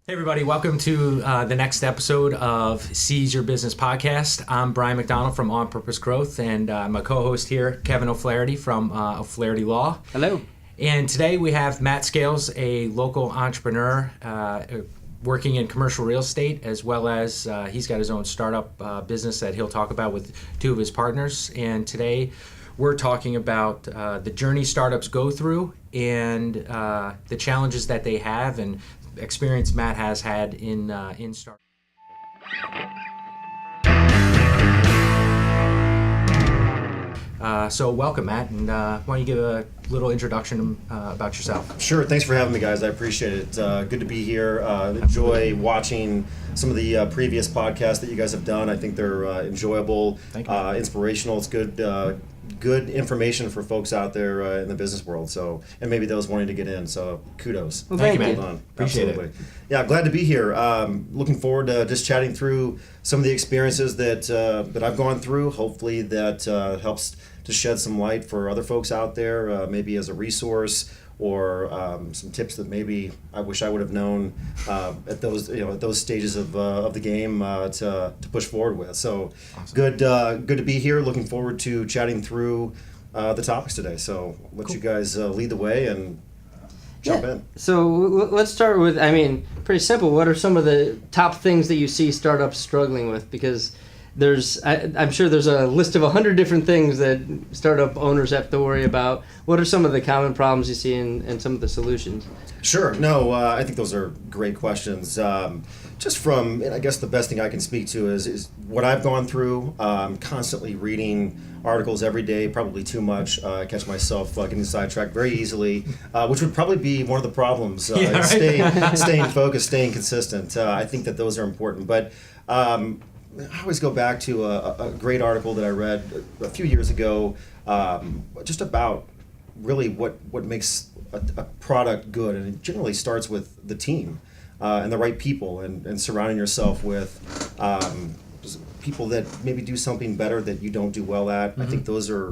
Hey everybody, welcome to the next episode of Seize Your Business Podcast. I'm Bryan McDonald from OnPurpose Growth, and my co-host here, Kevin O'Flaherty from O'Flaherty Law. Hello. And today we have Matt Scales, a local entrepreneur working in commercial real estate, as well as he's got his own startup business that he'll talk about with two of his partners. And today we're talking about the journey startups go through and the challenges that they have and experience Matt has had in startup. So welcome, Matt, and why don't you give a little introduction about yourself? Sure. Thanks for having me, guys. I appreciate it. Good to be here. Enjoy watching some of the previous podcasts that you guys have done. I think they're enjoyable, inspirational. It's good information for folks out there in the business world. So, and maybe those wanting to get in. So, kudos. Well, thank you, man. Appreciate Absolutely. it. Yeah, glad to be here. Looking forward to just chatting through some of the experiences that I've gone through. Hopefully, that helps to shed some light for other folks out there, maybe as a resource or some tips that maybe I wish I would have known at those stages of the game to push forward with. So awesome. Good to be here. Looking forward to chatting through the topics today. So let you guys lead the way and jump in. So let's start with, pretty simple. What are some of the top things that you see startups struggling with? Because I'm sure there's a list of 100 different things that startup owners have to worry about. What are some of the common problems you see and some of the solutions? Sure. No, I think those are great questions. Just from, and I guess the best thing I can speak to is what I've gone through. Constantly reading articles every day, probably too much. I catch myself getting sidetracked very easily, which would probably be one of the problems. Staying focused, staying consistent. I think that those are important. But I always go back to a great article that I read a few years ago, just about really what makes a product good, and it generally starts with the team and the right people, and surrounding yourself with people that maybe do something better that you don't do well at. Mm-hmm. I think those are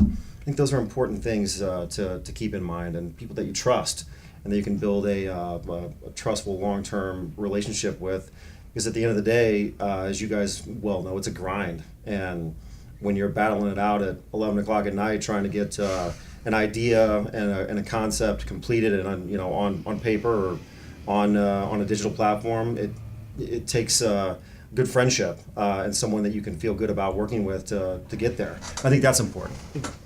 important things to keep in mind, and people that you trust and that you can build a trustful long-term relationship with. Because at the end of the day, as you guys well know, it's a grind. And when you're battling it out at 11 o'clock at night, trying to get an idea and a concept completed and on paper or on a digital platform, it takes good friendship and someone that you can feel good about working with to get there. I think that's important.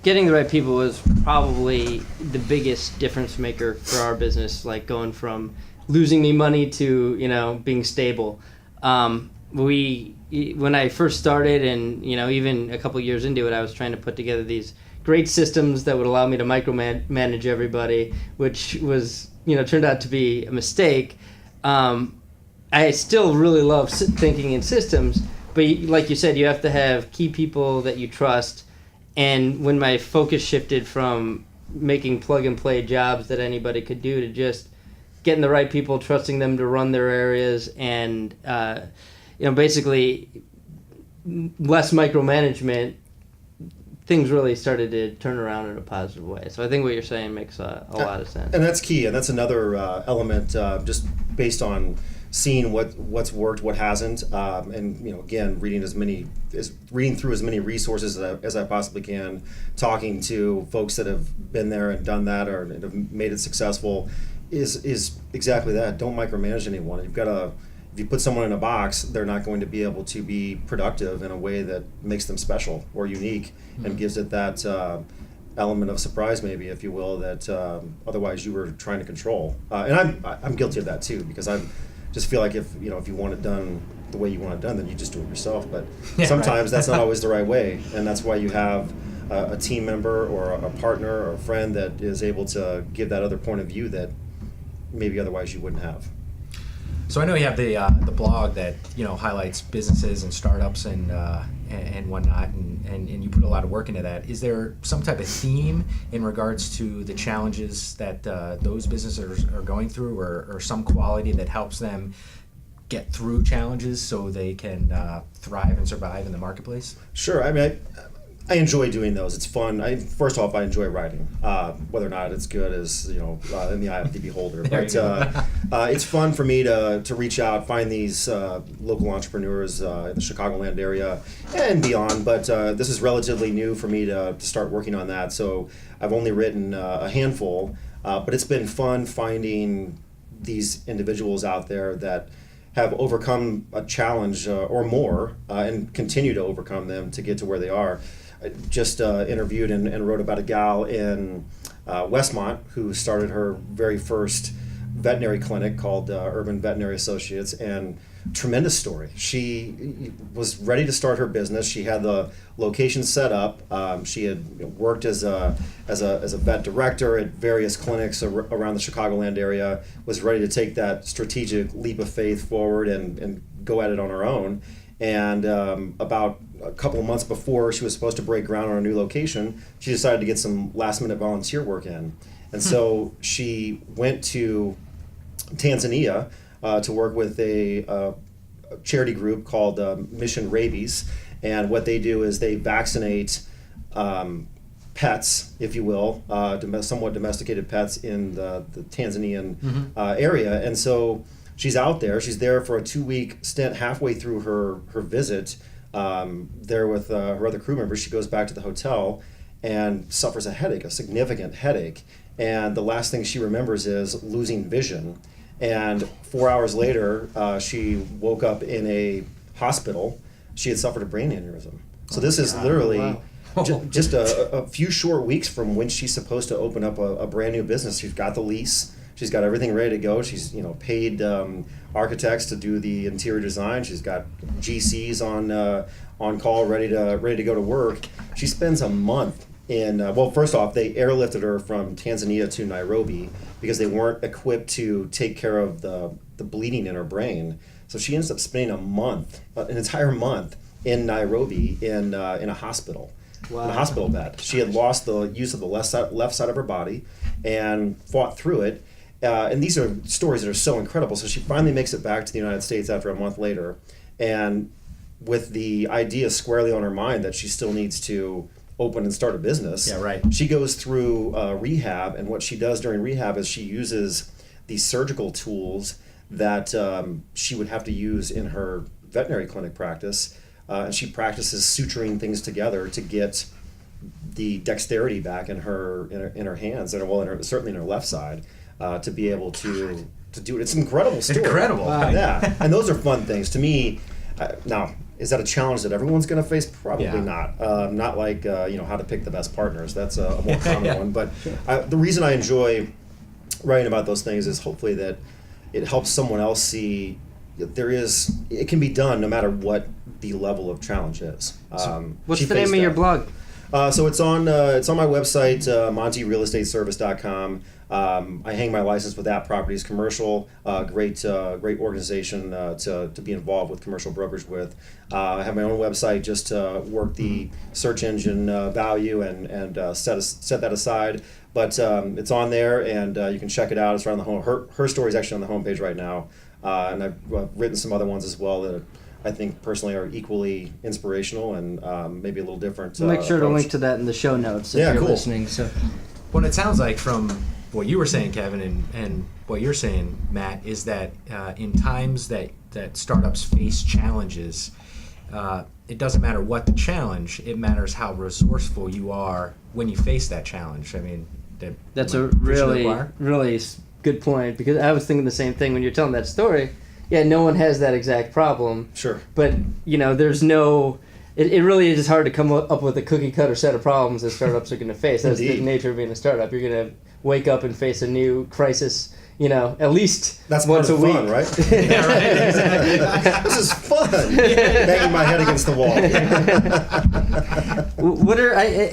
Getting the right people was probably the biggest difference maker for our business, like going from losing me money to being stable. When I first started, and even a couple years into it, I was trying to put together these great systems that would allow me to micromanage everybody, which was turned out to be a mistake. I still really love thinking in systems, but like you said, you have to have key people that you trust. And when my focus shifted from making plug and play jobs that anybody could do to just getting the right people, trusting them to run their areas, and basically less micromanagement, things really started to turn around in a positive way. So I think what you're saying makes a lot of sense. And that's key, and that's another element just based on seeing what's worked, what hasn't, and again, reading through as many resources as I possibly can, talking to folks that have been there and done that or have made it successful. Is exactly that. Don't micromanage anyone. If you put someone in a box, they're not going to be able to be productive in a way that makes them special or unique, and gives it that element of surprise, maybe, if you will, that otherwise you were trying to control. And I'm guilty of that too, because I just feel like if you want it done the way you want it done, then you just do it yourself. But sometimes that's not always the right way, and that's why you have a team member or a partner or a friend that is able to give that other point of view that maybe otherwise you wouldn't have. So I know you have the blog that highlights businesses and startups and whatnot, and you put a lot of work into that. Is there some type of theme in regards to the challenges that those businesses are going through, or some quality that helps them get through challenges so they can thrive and survive in the marketplace? Sure. I enjoy doing those. It's fun. First off, I enjoy writing. Whether or not it's good is, in the eye of the beholder. But it's fun for me to reach out, find these local entrepreneurs in the Chicagoland area and beyond. But this is relatively new for me to start working on that. So I've only written a handful, but it's been fun finding these individuals out there that have overcome a challenge or more and continue to overcome them to get to where they are. I just interviewed and wrote about a gal in Westmont who started her very first veterinary clinic called Urban Veterinary Associates, and tremendous story. She was ready to start her business. She had the location set up. She had worked as a vet director at various clinics around the Chicagoland area, was ready to take that strategic leap of faith forward and go at it on her own. And about a couple of months before she was supposed to break ground on a new location, she decided to get some last minute volunteer work in. And so she went to Tanzania to work with a charity group called Mission Rabies. And what they do is they vaccinate pets, if you will, somewhat domesticated pets in the Tanzanian area. And so she's out there. She's there for a 2-week stint. Halfway through her visit, there with her other crew members, she goes back to the hotel and suffers a headache, a significant headache. And the last thing she remembers is losing vision. And 4 hours later, she woke up in a hospital. She had suffered a brain aneurysm. So this is literally just a few short weeks from when she's supposed to open up a brand new business. She's got the lease. She's got everything ready to go. She's paid architects to do the interior design. She's got GCs on call, ready to go to work. She spends a month in. First off, they airlifted her from Tanzania to Nairobi because they weren't equipped to take care of the bleeding in her brain. So she ends up spending a month, an entire month, in Nairobi in a hospital. Wow. In a hospital bed. She had lost the use of the left side of her body and fought through it. And these are stories that are so incredible. So she finally makes it back to the United States after a month later, and with the idea squarely on her mind that she still needs to open and start a business. Yeah, right. She goes through rehab, and what she does during rehab is she uses these surgical tools that she would have to use in her veterinary clinic practice, and she practices suturing things together to get the dexterity back in her hands, and certainly in her left side. To be able to do it. It's an incredible story. Incredible. Wow. Yeah, and those are fun things. To me, now, is that a challenge that everyone's going to face? Probably not. Not like, how to pick the best partners. That's a more common one. But the reason I enjoy writing about those things is hopefully that it helps someone else see that it can be done no matter what the level of challenge is. What's the name of your blog? So it's on my website, montyrealestateservice.com. I hang my license with Proprties Commercial, great organization to be involved with commercial brokerage with. I have my own website just to work the search engine value and set that aside. But it's on there, and you can check it out. It's right on the home. Her story is actually on the homepage right now, and I've written some other ones as well that I think personally are equally inspirational and maybe a little different. We'll make sure approach. to link to that in the show notes if you're listening. So, what it sounds like from what you were saying, Kevin, and what you're saying, Matt, is that in times that startups face challenges, it doesn't matter what the challenge, it matters how resourceful you are when you face that challenge. I mean, that's a really good point, because I was thinking the same thing when you're telling that story. Yeah, no one has that exact problem. Sure. But, there's no... It really is hard to come up with a cookie-cutter set of problems that startups are going to face. That's the nature of being a startup. You're going to wake up and face a new crisis, at least once a week. That's fun, right? Yeah, right. Exactly. This is fun. Banging my head against the wall.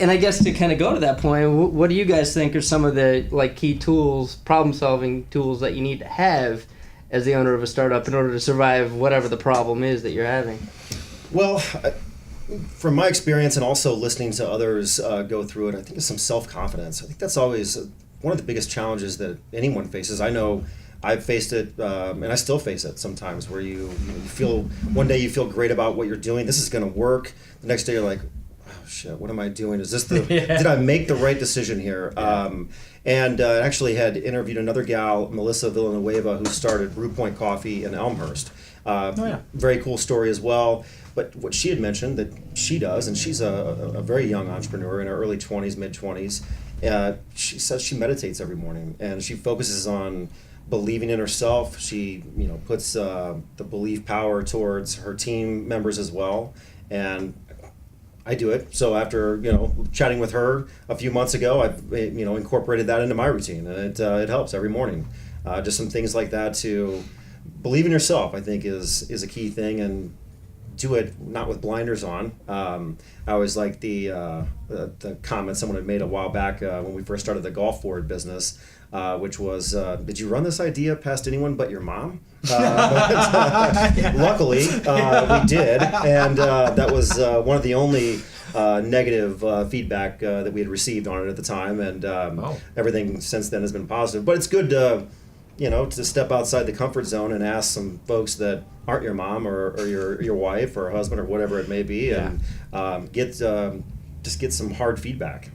I guess to kind of go to that point, what do you guys think are some of the key tools, problem-solving tools that you need to have as the owner of a startup in order to survive whatever the problem is that you're having? Well, from my experience and also listening to others go through it, I think it's some self-confidence. I think that's always one of the biggest challenges that anyone faces. I know I've faced it, and I still face it sometimes, where you feel, one day you feel great about what you're doing. This is going to work. The next day you're like, oh shit, what am I doing? Is this did I make the right decision here? And actually had interviewed another gal, Melissa Villanueva, who started Brew Point Coffee in Elmhurst. Very cool story as well. But what she had mentioned that she does, and she's a very young entrepreneur in her early 20s, mid 20s, she says she meditates every morning and she focuses on believing in herself. She puts the belief power towards her team members as well. And I do it. So after chatting with her a few months ago, I've incorporated that into my routine, and it helps every morning. Just some things like that to believe in yourself, I think, is a key thing, and do it not with blinders on. I always like the comment someone had made a while back when we first started the golf forward business, which was, did you run this idea past anyone but your mom? Luckily, we did, and that was one of the only negative feedback that we had received on it at the time, and everything since then has been positive. But it's good to step outside the comfort zone and ask some folks that aren't your mom or your wife or husband or whatever it may be, and get some hard feedback.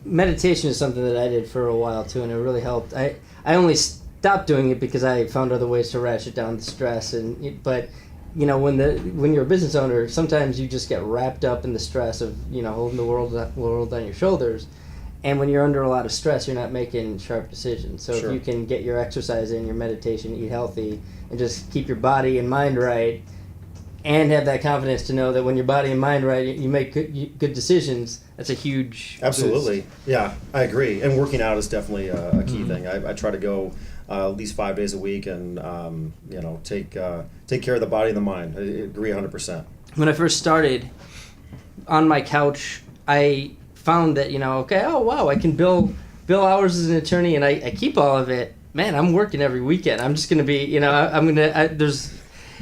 Meditation is something that I did for a while too, and it really helped. I only stopped doing it because I found other ways to ratchet down the stress. But when you're a business owner, sometimes you just get wrapped up in the stress of holding the world on your shoulders. And when you're under a lot of stress, you're not making sharp decisions. So Sure. if you can get your exercise in, your meditation, eat healthy, and just keep your body and mind right, and have that confidence to know that when your body and mind right, you make good decisions, that's a huge Absolutely. boost. Yeah, I agree. And working out is definitely a key thing. I try to go at least 5 days a week and take care of the body and the mind. I agree 100%. When I first started, on my couch, I found that I can bill hours as an attorney, and I keep all of it. Man, I'm working every weekend. I'm just gonna be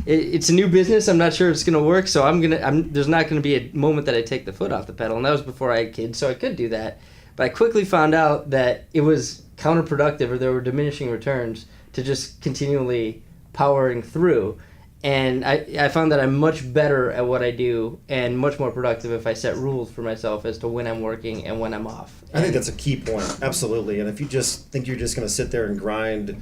it's a new business. I'm not sure it's gonna work, so there's not gonna be a moment that I take the foot off the pedal. And that was before I had kids, so I could do that. But I quickly found out that it was counterproductive, or there were diminishing returns to just continually powering through. And I found that I'm much better at what I do and much more productive if I set rules for myself as to when I'm working and when I'm off. I think that's a key point. Absolutely. And if you just think you're just going to sit there and grind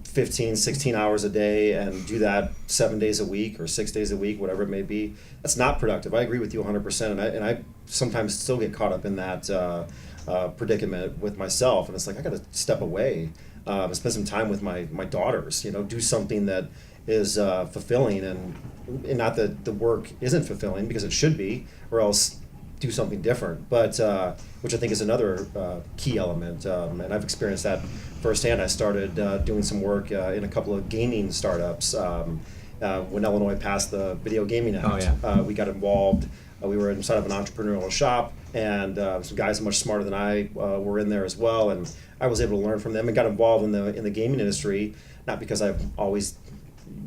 15, 16 hours a day and do that 7 days a week or 6 days a week, whatever it may be, that's not productive. I agree with you 100%. And I sometimes still get caught up in that predicament with myself. And it's like, I got to step away and spend some time with my daughters, do something that is fulfilling, and not that the work isn't fulfilling, because it should be, or else do something different. But which I think is another key element, and I've experienced that firsthand. I started doing some work in a couple of gaming startups when Illinois passed the Video Gaming Act. We got involved. We were inside of an entrepreneurial shop, and some guys much smarter than I were in there as well, and I was able to learn from them and got involved in the gaming industry, not because I've always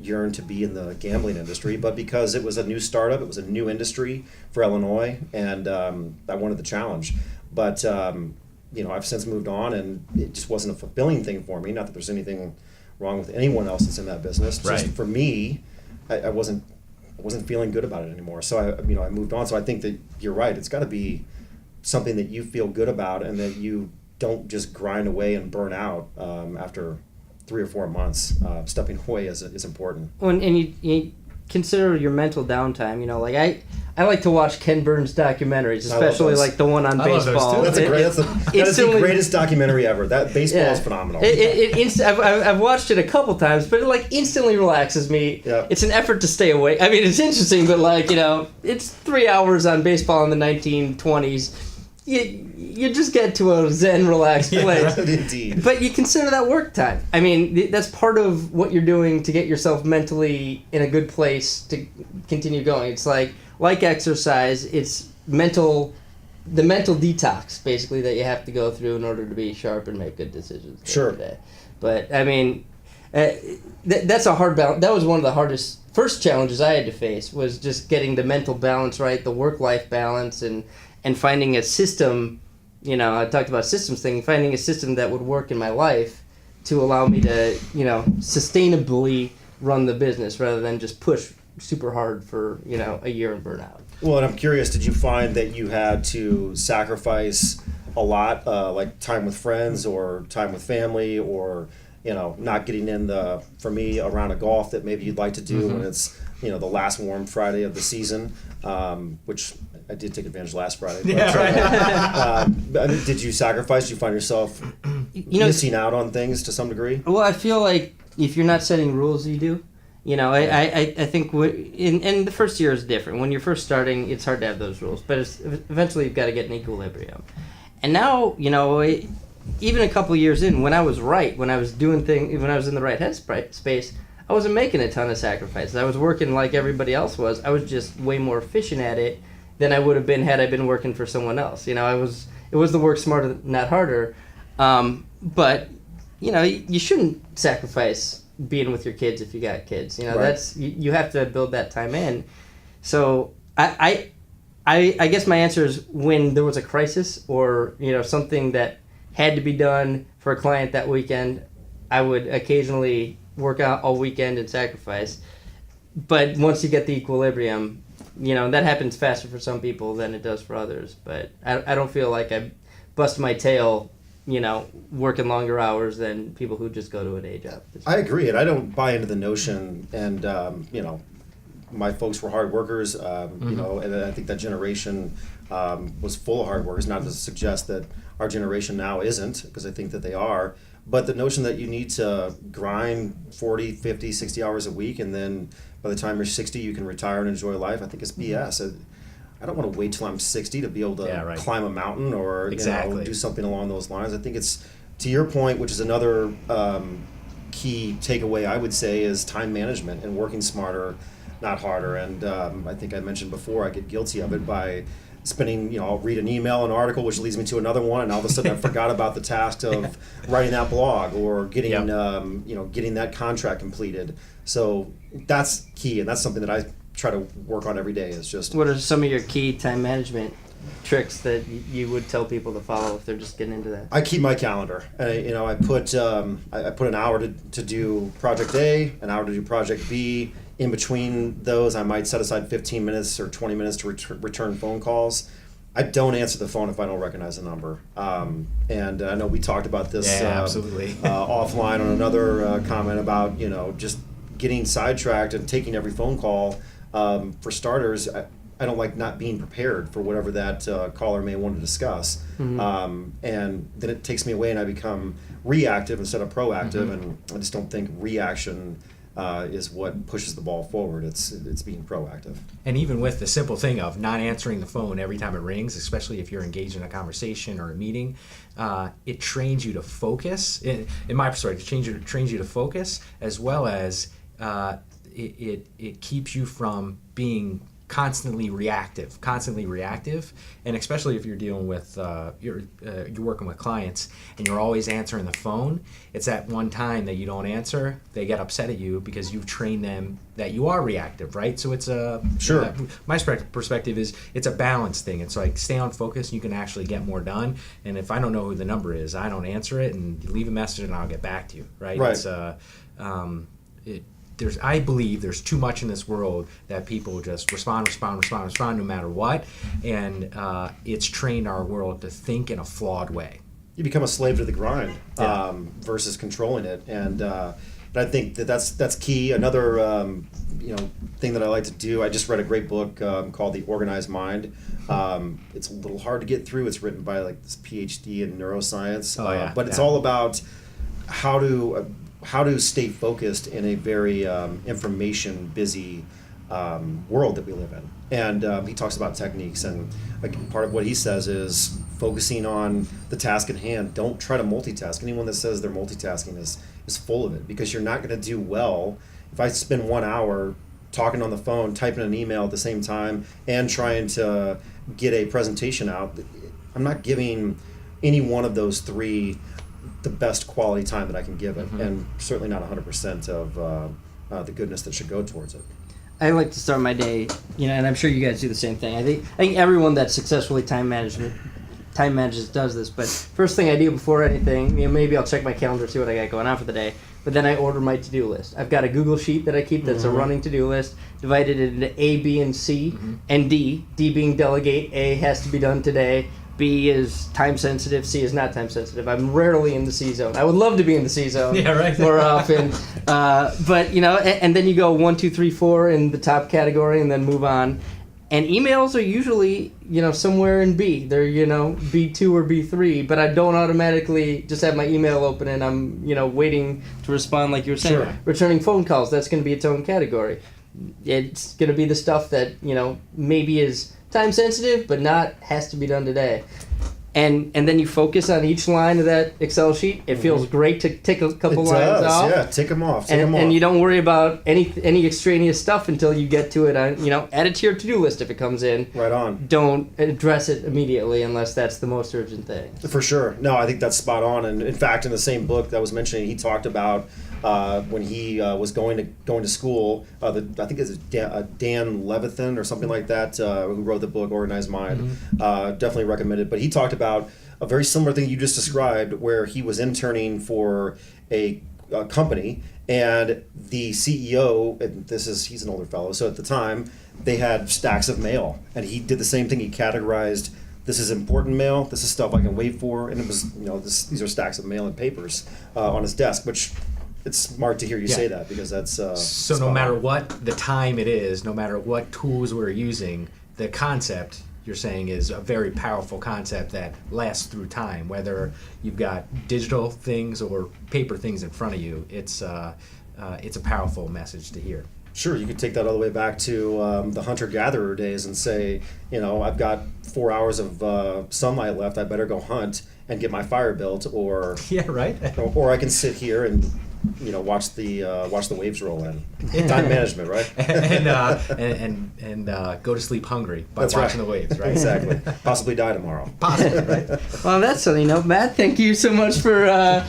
yearned to be in the gambling industry, but because it was a new startup, it was a new industry for Illinois, and I wanted the challenge. But I've since moved on, and it just wasn't a fulfilling thing for me. Not that there's anything wrong with anyone else that's in that business. Right. Just for me, I wasn't feeling good about it anymore. So I moved on. So I think that you're right. It's got to be something that you feel good about, and that you don't just grind away and burn out after 3 or 4 months. Stepping away is important. And you consider your mental downtime. I like to watch Ken Burns documentaries, especially like the one on I love those baseball. too. That is the greatest documentary ever. That baseball is phenomenal. I've watched it a couple times, but it instantly relaxes me. Yeah. It's an effort to stay awake. I mean, it's interesting, but it's 3 hours on baseball in the 1920s. You just get to a zen, relaxed place. Indeed. But you consider that work time. I mean, that's part of what you're doing to get yourself mentally in a good place to continue going. It's like exercise, it's the mental detox, basically, that you have to go through in order to be sharp and make good decisions Sure. every day. But, I mean, that's a hard balance. That was one of the hardest first challenges I had to face, was just getting the mental balance right, the work-life balance, and finding a system. I talked about systems thing, finding a system that would work in my life to allow me to, sustainably run the business rather than just push super hard for, a year and burn out. Well, and I'm curious, did you find that you had to sacrifice a lot, like time with friends or time with family, or not getting in for me, a round of golf that maybe you'd like to do when it's the last warm Friday of the season, which I did take advantage last Friday. But, Yeah, right. Did you sacrifice? Did you find yourself missing out on things to some degree? Well, I feel like if you're not setting rules, you do. I think in the first year is different. When you're first starting, it's hard to have those rules, but eventually you've got to get an equilibrium. And now, even a couple years in, when I was doing things, when I was in the right headspace, I wasn't making a ton of sacrifices. I was working like everybody else was. I was just way more efficient at it than I would have been had I been working for someone else. It was the work smarter, not harder. But you shouldn't sacrifice being with your kids if you got kids. Right. That's you have to build that time in. So I guess my answer is when there was a crisis or something that had to be done for a client that weekend, I would occasionally work out all weekend and sacrifice. But once you get the equilibrium, that happens faster for some people than it does for others. But I don't feel like I bust my tail, working longer hours than people who just go to a day job. I agree, and I don't buy into the notion, and my folks were hard workers, and I think that generation was full of hard workers, not to suggest that our generation now isn't, because I think that they are, but the notion that you need to grind 40, 50, 60 hours a week, and then by the time you're 60, you can retire and enjoy life, I think it's BS. I don't want to wait till I'm 60 to be able to climb a mountain or do something along those lines. I think it's, to your point, which is another key takeaway I would say, is time management and working smarter, not harder. And I think I mentioned before, I get guilty of it by spending, I'll read an email, an article, which leads me to another one, and all of a sudden I forgot about the task of writing that blog or getting, getting that contract completed. So that's key, and that's something that I try to work on every day. Is just, what are some of your key time management tricks that you would tell people to follow if they're just getting into that? I keep my calendar. I put an hour to do project A, an hour to do project B. In between those, I might set aside 15 minutes or 20 minutes to return phone calls. I don't answer the phone if I don't recognize the number. And I know we talked about this absolutely. Offline on another comment about just getting sidetracked and taking every phone call. For starters, I don't like not being prepared for whatever that caller may want to discuss. And then it takes me away and I become reactive instead of proactive. And I just don't think reaction is what pushes the ball forward. It's being proactive. And even with the simple thing of not answering the phone every time it rings, especially if you're engaged in a conversation or a meeting, it trains you to focus. In my perspective, it trains you to focus, as well as it keeps you from being constantly reactive, and especially if you're dealing with you're working with clients and you're always answering the phone. It's that one time that you don't answer, they get upset at you because you've trained them that you are reactive, right? So it's my perspective is it's a balance thing. It's like stay on focus and you can actually get more done. And if I don't know who the number is, I don't answer it and leave a message and I'll get back to you, right? I believe there's too much in this world that people just respond no matter what, and it's trained our world to think in a flawed way. You become a slave to the grind versus controlling it, and I think that's key. Another thing that I like to do. I just read a great book called The Organized Mind. It's a little hard to get through. It's written by this PhD in neuroscience, but it's all about how to stay focused in a very information busy world that we live in. And he talks about techniques, and part of what he says is focusing on the task at hand. Don't try to multitask. Anyone that says they're multitasking is full of it, because you're not going to do well. If I spend 1 hour talking on the phone, typing an email at the same time, and trying to get a presentation out, I'm not giving any one of those three the best quality time that I can give it, and certainly not 100% of the goodness that should go towards it. I like to start my day, and I'm sure you guys do the same thing. I think everyone that successfully time manages does this. But first thing I do before anything, maybe I'll check my calendar, see what I got going on for the day. but then I order my to-do list. I've got a Google sheet that I keep that's a running to-do list, divided into A, B, and C, and D. D being delegate, A has to be done today, B is time sensitive, C is not time sensitive. I'm rarely in the C zone. I would love to be in the C zone more often. But, and then you go 1, 2, 3, 4 in the top category and then move on. And emails are usually, somewhere in B. They're, B2 or B3, but I don't automatically just have my email open and I'm, waiting to respond like you were saying. Sure. Returning phone calls, that's going to be its own category. It's going to be the stuff that, maybe is time sensitive, but not has to be done today. And then you focus on each line of that Excel sheet. It feels great to tick a couple lines off. Yeah, tick them off. And you don't worry about any extraneous stuff until you get to it. Add it to your to-do list if it comes in. Right on. Don't address it immediately unless that's the most urgent thing. For sure. No, I think that's spot on. And in fact, in the same book that I was mentioning, he talked about when he was going to school. I think it's Dan Levithan or something like that, who wrote the book Organized Mind. Definitely recommend it. But he talked about a very similar thing you just described, where he was interning for a company, and the CEO, and he's an older fellow, so at the time they had stacks of mail, and he did the same thing. He categorized, this is important mail, this is stuff I can wait for, and it was these are stacks of mail and papers on his desk, which it's smart to hear you say that, because that's so no matter what the time it is, no matter what tools we're using, the concept you're saying is a very powerful concept that lasts through time. Whether you've got digital things or paper things in front of you, it's a powerful message to hear. Sure, you could take that all the way back to the hunter-gatherer days and say, I've got 4 hours of sunlight left, I better go hunt and get my fire built, or or I can sit here and watch the waves roll in. Time management, right? and go to sleep hungry by watching the waves, right? Exactly. Possibly die tomorrow. Possibly, right? Well, that's something. Matt, thank you so much for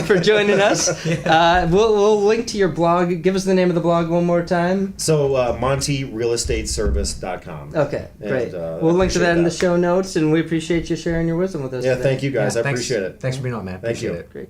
for joining us. We'll link to your blog. Give us the name of the blog one more time. So MontyRealEstateService.com. Okay, great. And, we'll link to that in the show notes, and we appreciate you sharing your wisdom with us. Yeah, today. thank you guys. I thanks. appreciate it. Thanks for being on, Matt. Thank Appreciate you. it. Great.